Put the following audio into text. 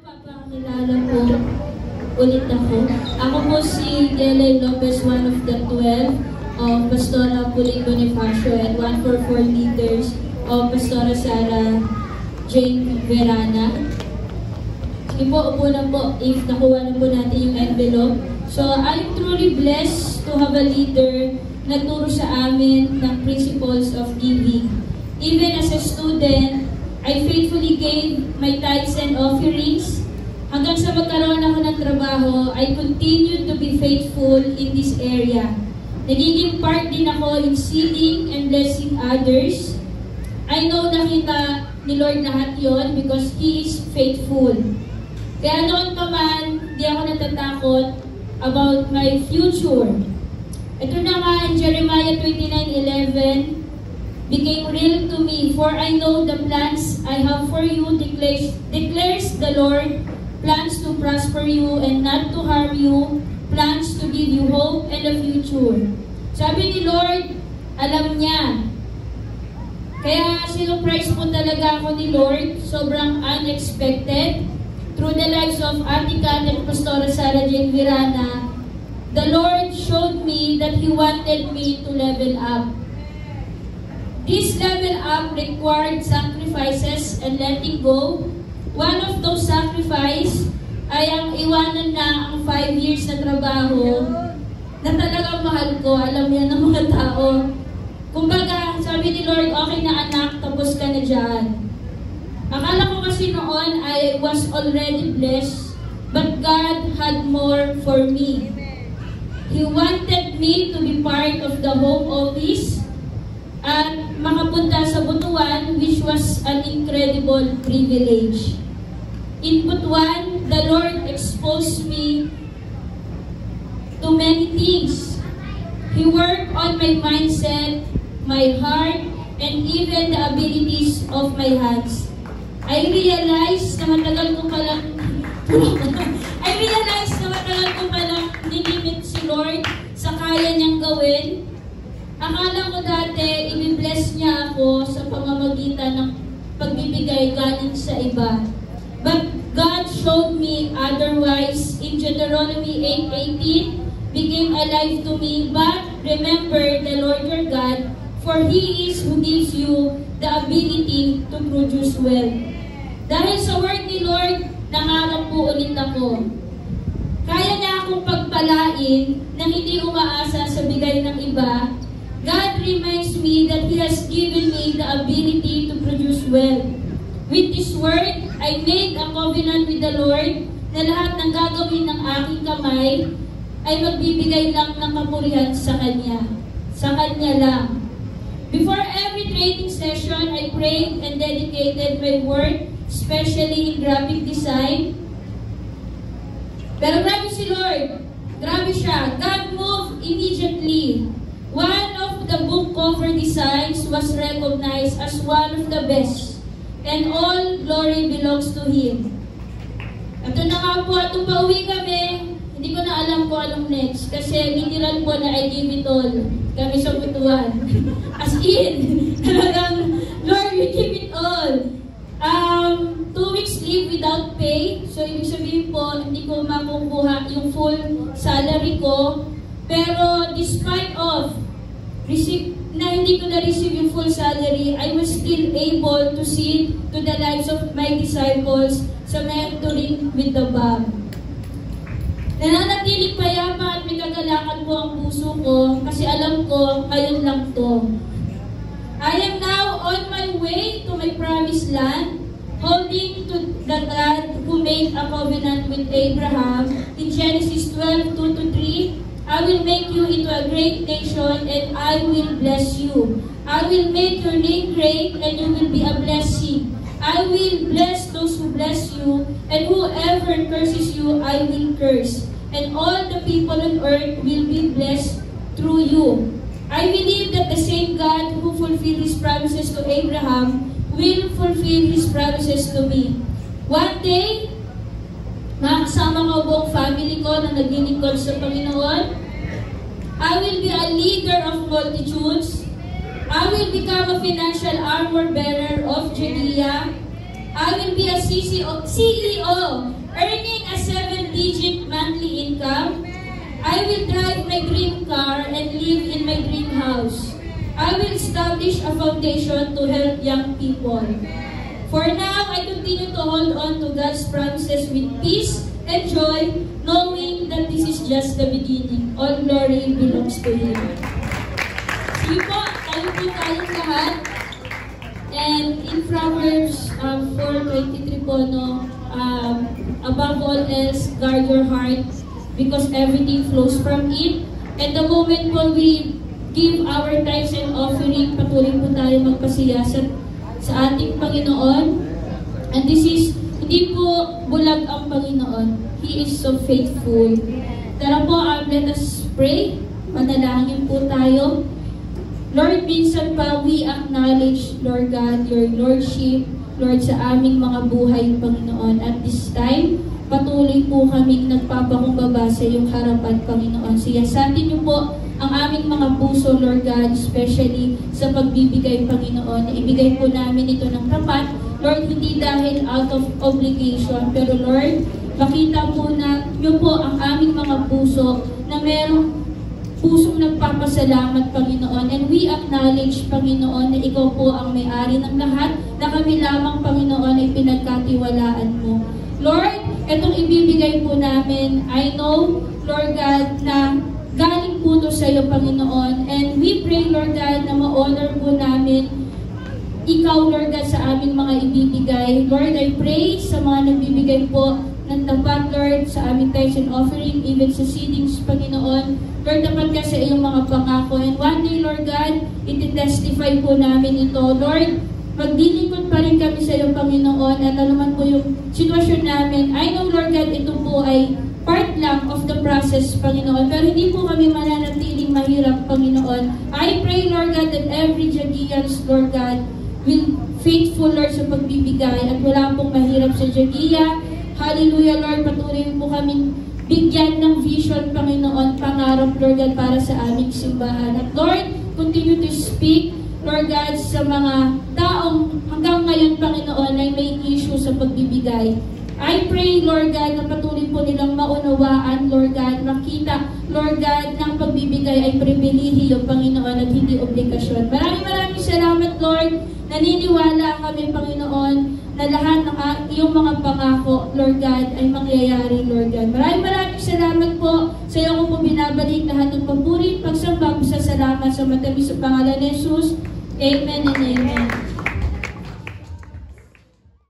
Papakilala po ulit ako. Ako po si Gelay Lopez, one of the 12 of Pastora Puling Bonifacio and 144 leaders of Pastora Sarah Jane Verana. Sige po, upo na po if nakuha na po natin yung envelope. So, I'm truly blessed to have a leader na turo sa amin ng principles of giving. Even as a student, I faithfully gave my tithes and offerings. Hanggang sa magkaroon ako ng trabaho, I continue to be faithful in this area. Nagiging part din ako in seeding and blessing others. I know nakita ni Lord lahat yon because He is faithful. Kaya noon pa man, di ako natatakot about my future. Ito na nga in Jeremiah 29:11, became real to me, for I know the plans I have for you, declares the Lord, plans to prosper you and not to harm you, plans to give you hope and a future. Sabi ni Lord, alam niya. Kaya sinurprise po talaga ako ni Lord, sobrang unexpected. Through the lives of Ate Kat and Pastora Sarah Jane Verana, the Lord showed me that He wanted me to level up. This level up required sacrifices and letting go. One of those sacrifices ay ang iwanan na ang 5 years na trabaho na talagang mahal ko. Alam yan ng mga tao. Kumbaga, sabi ni Lord, okay na anak, tapos ka na dyan. Akala ko kasi noon I was already blessed, but God had more for me. He wanted me to be part of the home office at makapunta sa Butuan, which was an incredible privilege. In Butuan, the Lord exposed me to many things. He worked on my mindset, my heart, and even the abilities of my hands. I realized na matagal ko palang nilimit si Lord sa kaya niyang gawin. Akala ko dati, i-bless niya ako sa pamamagitan ng pagbibigay galing sa iba. But God showed me otherwise. In Deuteronomy 8:18, became alive to me. But remember the Lord your God, for He is who gives you the ability to produce wealth. Dahil sa word ni Lord, nangarap po ulit ako. Kaya niya akong pagpalain na hindi umaasa sa bigay ng iba. God reminds me that He has given me the ability to produce wealth. With this word, I made a covenant with the Lord na lahat ng gagawin ng aking kamay ay magbibigay lang ng kapurihan sa Kanya. Sa Kanya lang. Before every training session, I prayed and dedicated my work, especially in graphic design. Pero grabe si Lord. Grabe siya. God moved immediately. One of the book cover designs was recognized as one of the best, and all glory belongs to Him. Ito na nga po, at pauwi kami, hindi ko na alam kung anong next, kasi literal po na I give it all, kami sa Butuan. As in, talagang, Lord, we give it all. 2 weeks leave without pay, so ibig sabihin po, hindi ko makukuha yung full salary ko. Pero despite of hindi ko na-receive yung full salary, I was still able to see to the lives of my disciples sa mentoring with the BAM. Nananatiling payapa at may kagalakan po ang puso ko kasi alam ko, ngayon lang to. I am now on my way to my promised land, holding to the God who made a covenant with Abraham in Genesis 12:2-3. I will make you into a great nation and I will bless you. I will make your name great and you will be a blessing. I will bless those who bless you, and whoever curses you, I will curse. And all the people on earth will be blessed through you. I believe that the same God who fulfilled His promises to Abraham will fulfill His promises to me. One day, makakasama ko buong family ko na naglilingkod sa Panginoon. I will be a leader of multitudes. I will become a financial armor bearer of Judea. I will be a CEO, earning a 7-digit monthly income. I will drive my dream car and live in my dream house. I will establish a foundation to help young people. For now, I continue to hold on to God's promises with peace and joy, knowing that this is just the beginning. All glory belongs to Him. Sige po, tayo po tayong lahat. And in Proverbs 4:23 po, no, above all else, guard your heart, because everything flows from it. And the moment po we give our tithes and offering, patuloy po tayo magpasiya sa ating Panginoon. And this is, hindi po bulag ang Panginoon. He is so faithful. Tara po, let us pray. Manalangin po tayo. Lord, minsan pa we acknowledge, Lord God, your Lordship, Lord, sa aming mga buhay, Panginoon. At this time, patuloy po kaming nagpapakumbaba sa iyong harapan, Panginoon. Siyasatin niyo po ang aming mga puso, Lord God, especially sa pagbibigay, Panginoon. Ibigay po namin ito ng tapat, Lord, hindi dahil out of obligation, pero Lord, makita po na niyo po ang aming mga puso na merong pusong nagpapasalamat, Panginoon. And we acknowledge, Panginoon, na ikaw po ang may-ari ng lahat, na kami lamang, Panginoon, ay pinagkatiwalaan mo. Lord, itong ibibigay po namin, I know, Lord God, na galing po ito sa iyo, Panginoon. And we pray, Lord God, na ma-honor po namin ikaw, Lord God, sa aming mga ibibigay. Lord, I pray sa mga nagbibigay po ng tapat, Lord, sa aming tithes and offering, even sa seedings, Panginoon. Lord, tapat ka sa iyong mga pangako. And one day, Lord God, iti-testify po namin ito. Lord, magdilingkod pa rin kami sa iyo, Panginoon, at ano man po yung sitwasyon namin. I know, Lord God, ito po ay part lang of the process, Panginoon, pero hindi po kami mananatiling mahirap, Panginoon. I pray, Lord God, that every Jagians, Lord God, will faithful, Lord, sa pagbibigay, at wala pong mahirap sa Jagia. Hallelujah, Lord, patuloy po kaming bigyan ng vision, Panginoon, pangarap, Lord God, para sa aming simbahan. At Lord, continue to speak, Lord God, sa mga taong hanggang ngayon, Panginoon, ay may issue sa pagbibigay. I pray, Lord God, na patuloy po nilang maunawaan, Lord God, makita, Lord God, ng pagbibigay ay pribilehiyo, Panginoon, at hindi obligasyon. Maraming salamat, Lord. Naniniwala kami, Panginoon, na lahat ng iyong mga pangako, Lord God, ay mangyayari, Lord God. Maraming salamat po. Sa iyo ko po binabalik lahat ng papuri, pagsamba, salamat sa matamis sa pangalan ni Jesus. Amen and amen.